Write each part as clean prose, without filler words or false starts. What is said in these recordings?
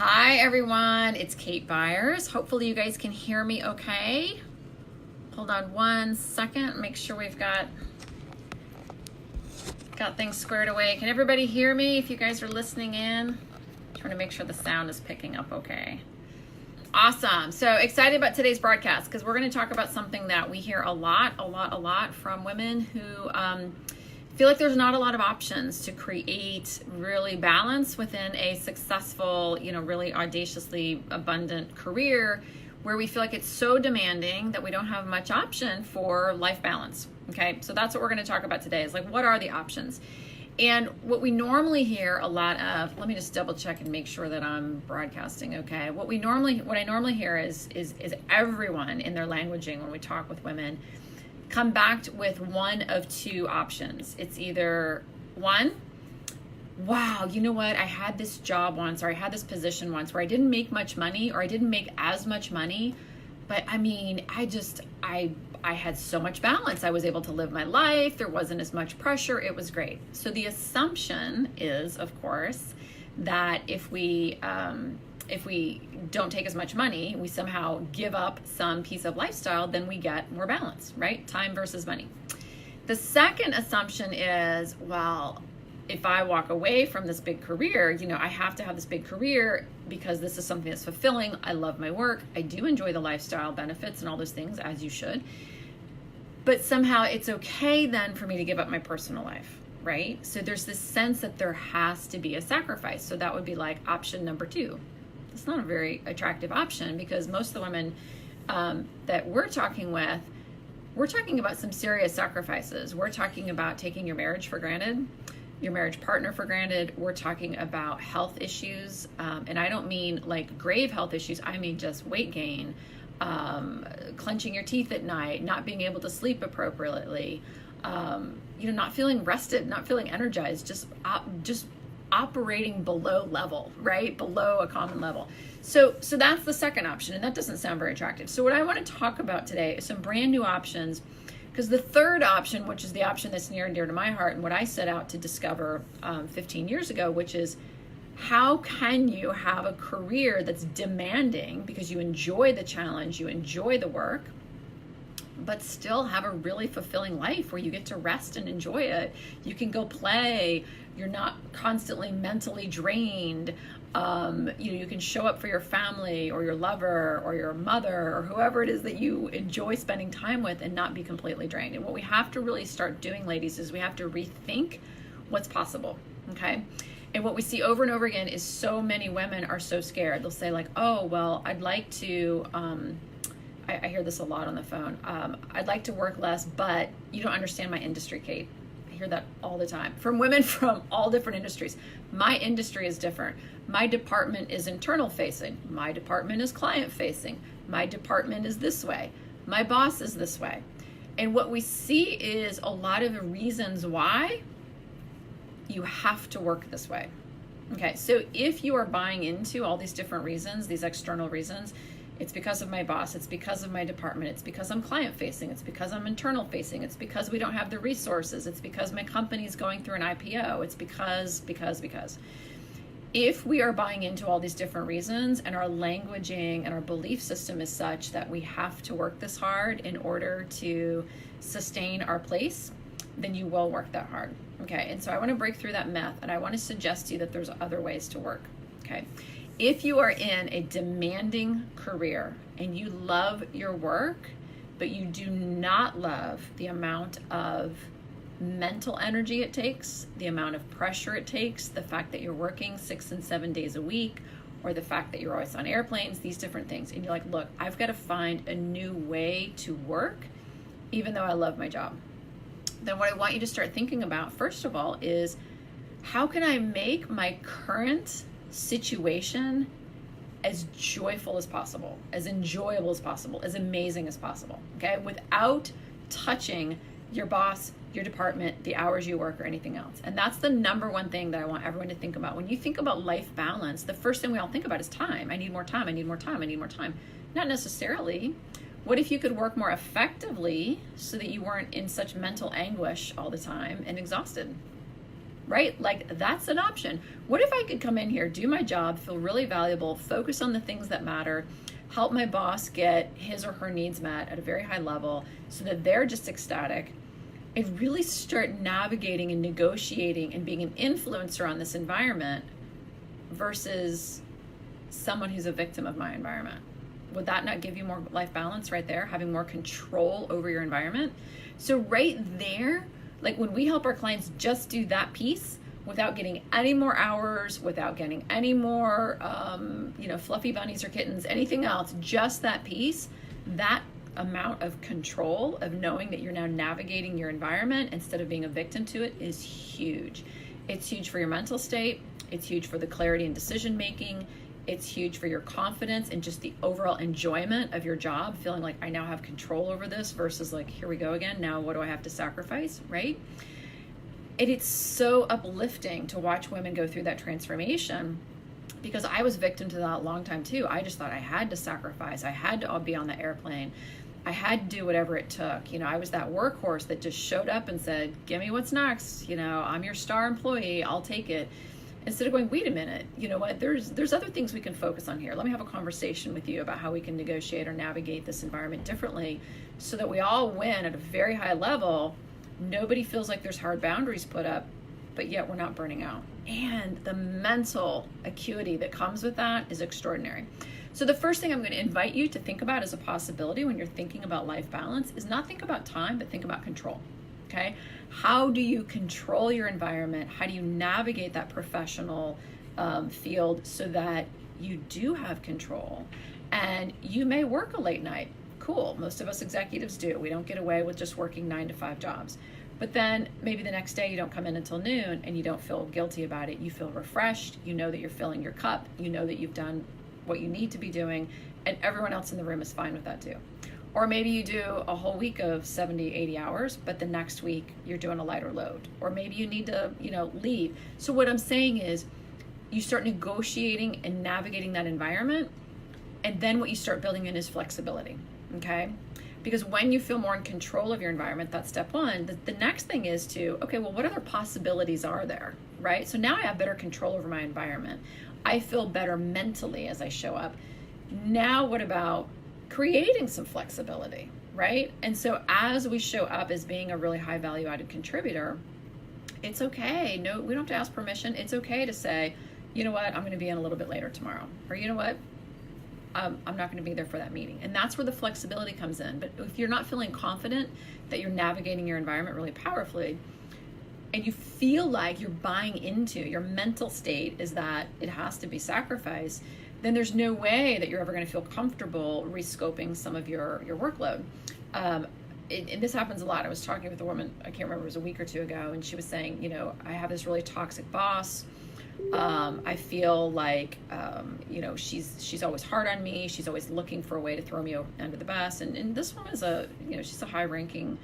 Hi everyone, it's Kate Byars. Hopefully you guys can hear me okay. Hold on one second, make sure we've got things squared away. Can everybody hear me if you guys are listening in? Trying to make sure the sound is picking up okay. Awesome. So excited about today's broadcast because we're going to talk about something that we hear a lot from women who feel like there's not a lot of options to create really balance within a successful, really audaciously abundant career where we feel like it's so demanding that we don't have much option for life balance. Okay, so that's what we're going to talk about today is like, what are the options? And what we normally hear a lot of, let me just double check and make sure that I'm broadcasting okay. What I normally hear is everyone in their languaging when we talk with women come back with one of two options. It's either one, wow, you know what? I had this job once, or I had this position once where I didn't make much money, or I didn't make as much money, but I mean, I had so much balance. I was able to live my life. There wasn't as much pressure. It was great. So the assumption is, of course, that if we don't take as much money, we somehow give up some piece of lifestyle, then we get more balance, right? Time versus money. The second assumption is, well, if I walk away from this big career, I have to have this big career because this is something that's fulfilling. I love my work. I do enjoy the lifestyle benefits and all those things, as you should. But somehow it's okay then for me to give up my personal life, right? So there's this sense that there has to be a sacrifice. So that would be like option number two. It's not a very attractive option because most of the women that we're talking with, we're talking about some serious sacrifices. We're talking about taking your marriage for granted, your marriage partner for granted. We're talking about health issues. And I don't mean like grave health issues. I mean just weight gain, clenching your teeth at night, not being able to sleep appropriately, not feeling rested, not feeling energized, just operating below level, right? Below a common level. So that's the second option, and that doesn't sound very attractive. So what I want to talk about today is some brand new options, because the third option, which is the option that's near and dear to my heart, and what I set out to discover 15 years ago, which is how can you have a career that's demanding because you enjoy the challenge, you enjoy the work, but still have a really fulfilling life where you get to rest and enjoy it. You can go play. You're not constantly mentally drained. You can show up for your family or your lover or your mother or whoever it is that you enjoy spending time with and not be completely drained. And what we have to really start doing, ladies, is we have to rethink what's possible, okay? And what we see over and over again is so many women are so scared. They'll say like, oh, well, I'd like to, I hear this a lot on the phone. I'd like to work less, but you don't understand my industry, Kate. I hear that all the time from women from all different industries. My industry is different. My department is internal facing. My department is client facing. My department is this way. My boss is this way. And what we see is a lot of the reasons why you have to work this way. Okay, so if you are buying into all these different reasons, these external reasons, it's because of my boss, it's because of my department, it's because I'm client facing, it's because I'm internal facing, it's because we don't have the resources, it's because my company's going through an IPO, it's because. If we are buying into all these different reasons and our languaging and our belief system is such that we have to work this hard in order to sustain our place, then you will work that hard. Okay, and so I want to break through that myth, and I want to suggest to you that there's other ways to work. Okay, if you are in a demanding career and you love your work, but you do not love the amount of mental energy it takes, the amount of pressure it takes, the fact that you're working 6 and 7 days a week, or the fact that you're always on airplanes, these different things, and you're like, look, I've got to find a new way to work, even though I love my job. Then what I want you to start thinking about, first of all, is how can I make my current situation as joyful as possible, as enjoyable as possible, as amazing as possible, okay? Without touching your boss, your department, the hours you work, or anything else. And that's the number one thing that I want everyone to think about. When you think about life balance, the first thing we all think about is time. I need more time, I need more time, I need more time. Not necessarily. What if you could work more effectively so that you weren't in such mental anguish all the time and exhausted? right? Like, that's an option. What if I could come in here, do my job, feel really valuable, focus on the things that matter, help my boss get his or her needs met at a very high level so that they're just ecstatic, and really start navigating and negotiating and being an influencer on this environment versus someone who's a victim of my environment? Would that not give you more life balance right there, having more control over your environment? So right there, like when we help our clients just do that piece without getting any more hours, without getting any more, fluffy bunnies or kittens, anything else, just that piece, that amount of control of knowing that you're now navigating your environment instead of being a victim to it is huge. It's huge for your mental state. It's huge for the clarity and decision making. It's huge for your confidence and just the overall enjoyment of your job, feeling like I now have control over this versus like, here we go again. Now what do I have to sacrifice, right? And it's so uplifting to watch women go through that transformation, because I was victim to that a long time too. I just thought I had to sacrifice. I had to be on the airplane. I had to do whatever it took. I was that workhorse that just showed up and said, give me what's next. I'm your star employee. I'll take it. Instead of going, wait a minute, you know what, there's other things we can focus on here. Let me have a conversation with you about how we can negotiate or navigate this environment differently so that we all win at a very high level. Nobody feels like there's hard boundaries put up, but yet we're not burning out. And the mental acuity that comes with that is extraordinary. So the first thing I'm going to invite you to think about as a possibility when you're thinking about life balance is not think about time, but think about control. Okay? How do you control your environment? How do you navigate that professional field so that you do have control? And you may work a late night. Cool. Most of us executives do. We don't get away with just working 9 to 5 jobs. But then maybe the next day you don't come in until noon and you don't feel guilty about it. You feel refreshed. You know that you're filling your cup. You know that you've done what you need to be doing, and everyone else in the room is fine with that too. Or maybe you do a whole week of 70, 80 hours, but the next week you're doing a lighter load. Or maybe you need to, leave. So what I'm saying is you start negotiating and navigating that environment, and then what you start building in is flexibility, okay? Because when you feel more in control of your environment, that's step one. The next thing is to, okay, well, what other possibilities are there, right? So now I have better control over my environment. I feel better mentally as I show up. Now what about creating some flexibility, right? And so as we show up as being a really high value added contributor, it's okay. No, we don't have to ask permission. It's okay to say, you know what, I'm going to be in a little bit later tomorrow. Or you know what, I'm not going to be there for that meeting. And that's where the flexibility comes in. But if you're not feeling confident that you're navigating your environment really powerfully, and you feel like you're buying into, your mental state is that it has to be sacrificed, then there's no way that you're ever going to feel comfortable rescoping some of your workload. And this happens a lot. I was talking with a woman, I can't remember, it was a week or two ago, and she was saying, I have this really toxic boss. I feel like, she's always hard on me. She's always looking for a way to throw me under the bus. And this woman is she's a high-ranking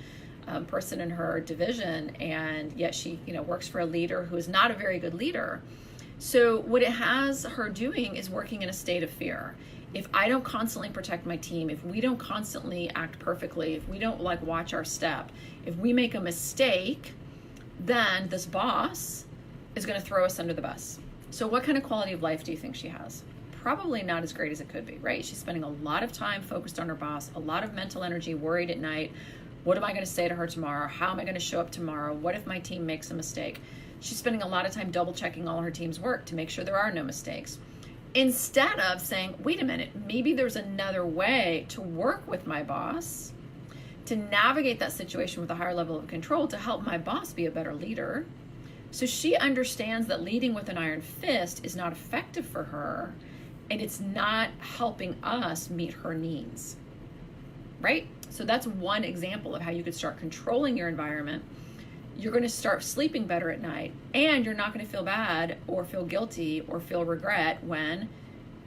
person in her division, and yet she, works for a leader who is not a very good leader. So what it has her doing is working in a state of fear. If I don't constantly protect my team, if we don't constantly act perfectly, if we don't watch our step, if we make a mistake, then this boss is going to throw us under the bus. So what kind of quality of life do you think she has? Probably not as great as it could be, right? She's spending a lot of time focused on her boss, a lot of mental energy, worried at night. What am I going to say to her tomorrow? How am I going to show up tomorrow? What if my team makes a mistake? She's spending a lot of time double checking all her team's work to make sure there are no mistakes. Instead of saying, wait a minute, maybe there's another way to work with my boss, to navigate that situation with a higher level of control, to help my boss be a better leader. So she understands that leading with an iron fist is not effective for her, and it's not helping us meet her needs, right? So that's one example of how you could start controlling your environment. You're going to start sleeping better at night, and you're not going to feel bad or feel guilty or feel regret when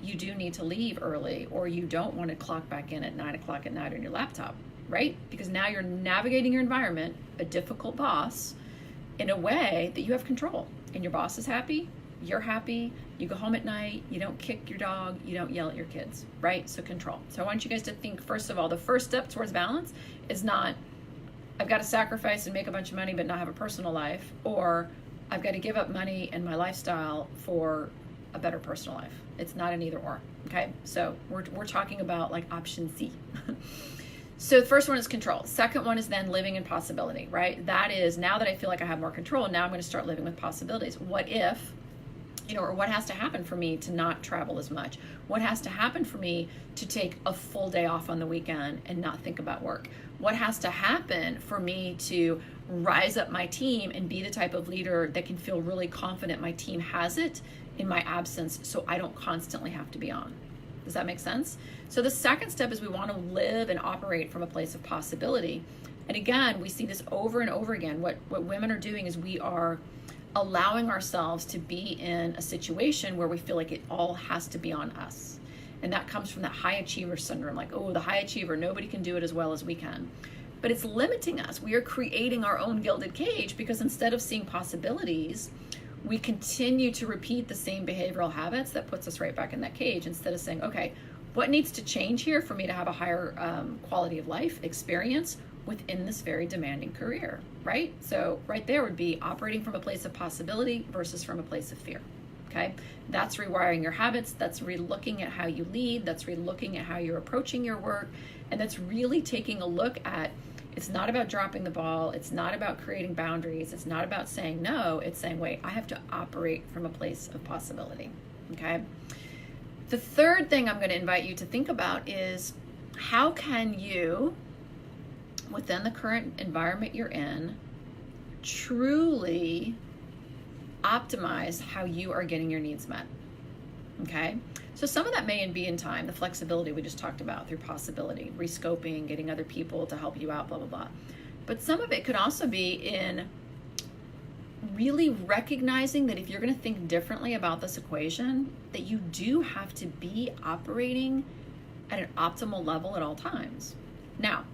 you do need to leave early, or you don't want to clock back in at 9 o'clock at night on your laptop, right? Because now you're navigating your environment, a difficult boss, in a way that you have control, and your boss is happy, you're happy, you go home at night, you don't kick your dog, you don't yell at your kids, right? So control. So I want you guys to think, first of all, the first step towards balance is not, I've got to sacrifice and make a bunch of money but not have a personal life, or I've got to give up money and my lifestyle for a better personal life. It's not an either or. Okay, so we're talking about like option C. So the first one is control. Second one is then living in possibility, right? That is, now that I feel like I have more control, now I'm going to start living with possibilities. What if, or what has to happen for me to not travel as much? What has to happen for me to take a full day off on the weekend and not think about work? What has to happen for me to rise up my team and be the type of leader that can feel really confident my team has it in my absence, so I don't constantly have to be on? Does that make sense? So the second step is we want to live and operate from a place of possibility. And again, we see this over and over again. What women are doing is we are allowing ourselves to be in a situation where we feel like it all has to be on us. And that comes from that high achiever syndrome, like, oh, the high achiever, nobody can do it as well as we can. But it's limiting us. We are creating our own gilded cage because instead of seeing possibilities, we continue to repeat the same behavioral habits that puts us right back in that cage, instead of saying, okay, what needs to change here for me to have a higher quality of life experience within this very demanding career, right? So right there would be operating from a place of possibility versus from a place of fear. Okay, that's rewiring your habits. That's re-looking at how you lead. That's re-looking at how you're approaching your work. And that's really taking a look at, it's not about dropping the ball. It's not about creating boundaries. It's not about saying no. It's saying, wait, I have to operate from a place of possibility. Okay. The third thing I'm going to invite you to think about is, how can you, within the current environment you're in, truly optimize how you are getting your needs met? Okay. So some of that may be in time, the flexibility we just talked about through possibility, rescoping, getting other people to help you out, blah, blah, blah. But some of it could also be in really recognizing that if you're going to think differently about this equation, that you do have to be operating at an optimal level at all times. Now,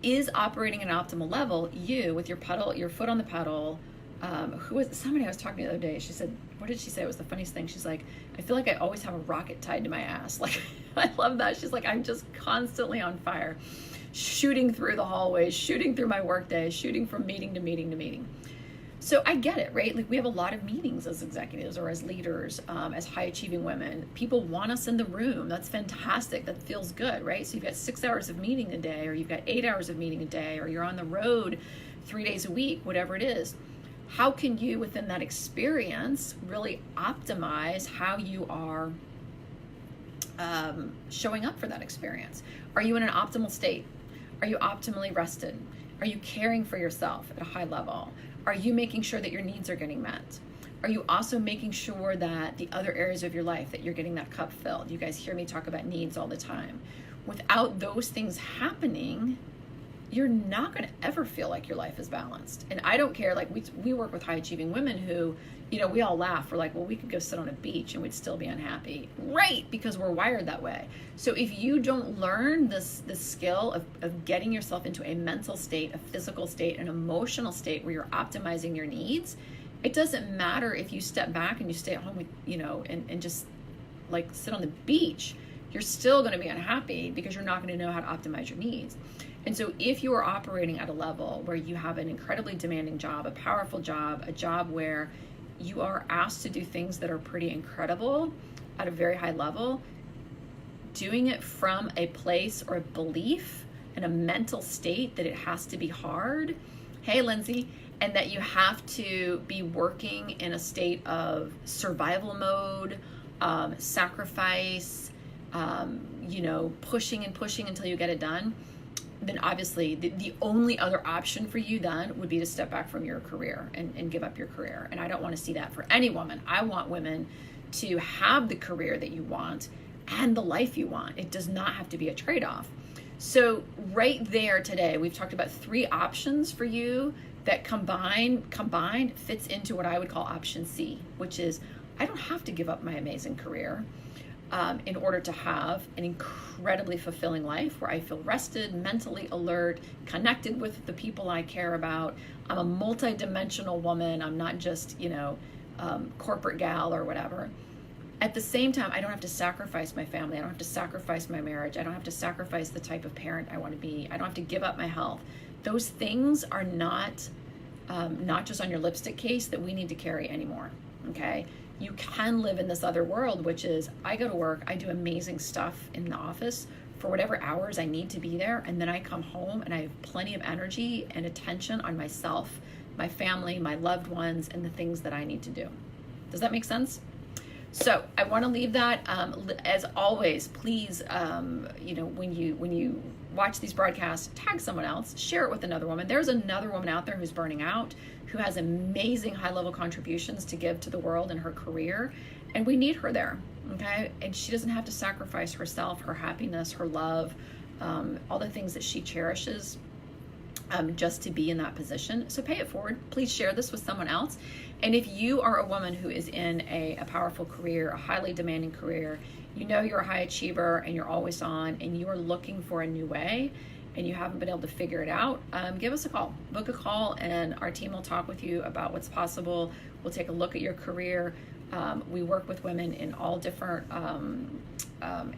is operating at an optimal level you with your foot on the pedal? Somebody I was talking to the other day, she said, what did she say? It was the funniest thing. She's like, I feel like I always have a rocket tied to my ass. Like, I love that. She's like, I'm just constantly on fire, shooting through the hallways, shooting through my workday, shooting from meeting to meeting to meeting. So I get it, right? Like, we have a lot of meetings as executives or as leaders, as high achieving women. People want us in the room. That's fantastic. That feels good, right? So you've got 6 hours of meeting a day, or you've got 8 hours of meeting a day, or you're on the road 3 days a week, whatever it is. How can you, within that experience, really optimize how you are showing up for that experience? Are you in an optimal state? Are you optimally rested? Are you caring for yourself at a high level? Are you making sure that your needs are getting met? Are you also making sure that the other areas of your life, that you're getting that cup filled? You guys hear me talk about needs all the time. Without those things happening, you're not going to ever feel like your life is balanced. And I don't care, like we work with high achieving women who, we all laugh. We're like, well, we could go sit on a beach and we'd still be unhappy. Right, because we're wired that way. So if you don't learn this skill of getting yourself into a mental state, a physical state, an emotional state where you're optimizing your needs, it doesn't matter if you step back and you stay at home with, and just like sit on the beach, you're still going to be unhappy because you're not going to know how to optimize your needs. And so if you are operating at a level where you have an incredibly demanding job, a powerful job, a job where you are asked to do things that are pretty incredible at a very high level, doing it from a place or a belief and a mental state that it has to be hard, hey, Lindsay, and that you have to be working in a state of survival mode, sacrifice, pushing and pushing until you get it done, then obviously the only other option for you then would be to step back from your career and give up your career. And I don't want to see that for any woman. I want women to have the career that you want and the life you want. It does not have to be a trade-off. So right there today, we've talked about 3 options for you that combined fits into what I would call option C, which is, I don't have to give up my amazing career in order to have an incredibly fulfilling life where I feel rested, mentally alert, connected with the people I care about. I'm a multi-dimensional woman. I'm not just, corporate gal or whatever. At the same time, I don't have to sacrifice my family. I don't have to sacrifice my marriage. I don't have to sacrifice the type of parent I want to be. I don't have to give up my health. Those things are not not just on your lipstick case, that we need to carry anymore. Okay. You can live in this other world, which is I go to work, I do amazing stuff in the office for whatever hours I need to be there. And then I come home and I have plenty of energy and attention on myself, my family, my loved ones, and the things that I need to do. Does that make sense? So I want to leave that. As always, please, when you watch these broadcasts, tag someone else, share it with another woman. There's another woman out there who's burning out, who has amazing high-level contributions to give to the world in her career, and we need her there, okay? And she doesn't have to sacrifice herself, her happiness, her love, all the things that she cherishes, just to be in that position. So pay it forward. Please share this with someone else. And if you are a woman who is in a powerful career, a highly demanding career, you know you're a high achiever and you're always on, and you are looking for a new way, and you haven't been able to figure it out, give us a call. Book a call, and our team will talk with you about what's possible. We'll take a look at your career. We work with women in all different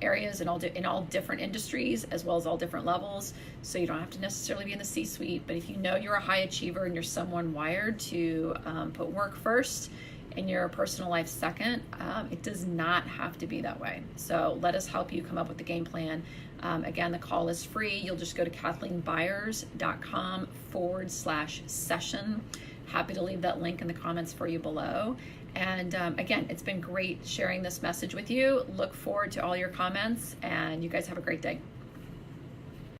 areas, in all different industries, as well as all different levels. So you don't have to necessarily be in the C-suite, but if you know you're a high achiever and you're someone wired to put work first and your personal life second, it does not have to be that way. So let us help you come up with the game plan. Again, the call is free. You'll just go to KathleenByars.com/session. Happy to leave that link in the comments for you below. And again, it's been great sharing this message with you. Look forward to all your comments, and you guys have a great day.